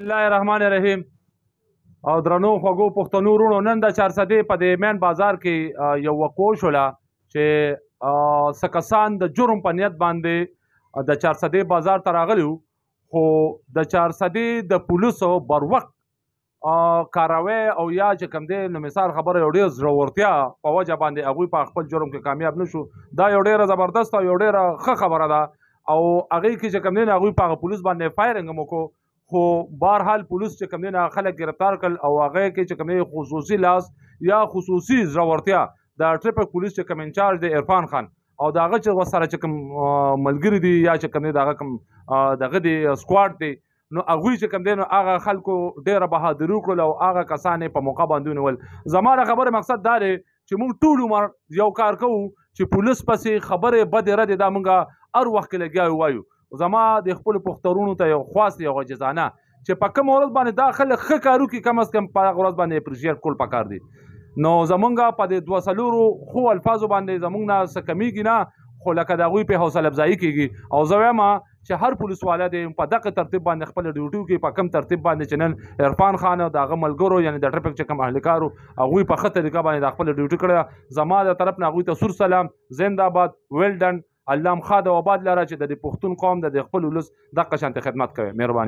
الله الرحمن الرحیم. او درنو خوږو پښتنو وروڼو، نن د چارسدې په دې مین بازار کې یو وقوع شوله چې څه کسان د جرم په نیت باندې د چارسدې بازار ته راغلي وو، خو د چارسدې د پولیسو بر وخت کاروی او یا چې کوم دی نو مثال خبره یو ډېر زړورتیا په وجه باندې هغوی په خپل جرم کې کامیاب نه شو. دا یو ډېره زبردست او یو ډېره ښه خبره ده او هغې کې چې کوم دی هغوی په هغه پولیس باندې فایرنګ هم وکړو، خو بهرحال پولیس چې کوم دی خلک گرفتار کړل او هغه کې چې کوم دی خصوصي لاس یا خصوصي زړورتیا د ټریفک پولیس چې کوم انچارج دی عرفان خان او د هغه چې ورسره چې کوم ملګري دي یا چې کوم دی د هغه کوم دغه دی سکواډ دی، نو هغوی چې کوم دی نو هغه خلکو ډېره بهادري وکړل او هغه کسان یې په موقع باندې ونیول. زما د خبرې مقصد دا دی چې موږ ټول عمر یو کار کوو چې پولیس پسې خبرې بدې ردې دا موږ هر وخت کې لګیا وایو. زما د خپلو پښتورونو ته یو خواست یو عاجزانه چې په کوم ورځ باندې دا خلک ښه کار وکړي، کم از کم په هغه ورځ باندې اپریشیټ کول پکار دي. نو زمونږ په دې 2 ښو الفاظو باندې زمونږ نه څه کمیږي نه، خو لکه د هغوی په حوصله افزایي کېږي. او زه وایم چې هر پولیس والا دی په دغه ترتیب باندې خپل ډیوټي وکړي، په کوم ترتیب باندې چې نن عرفان خان او د هغه ملګرو یعنې د ټریفک چې کوم اهلکارو هغوی په ښه طریقه باندې د خپل ډیوټي کړې. زما د طرف نه هغوی ته سور سلام، زنده‌باد، ویل ډن، الله م ښاد او آباد لره چې د دې پښتون قوم د خپل ولس دغه شانتې خدمت کوي. مهرباني.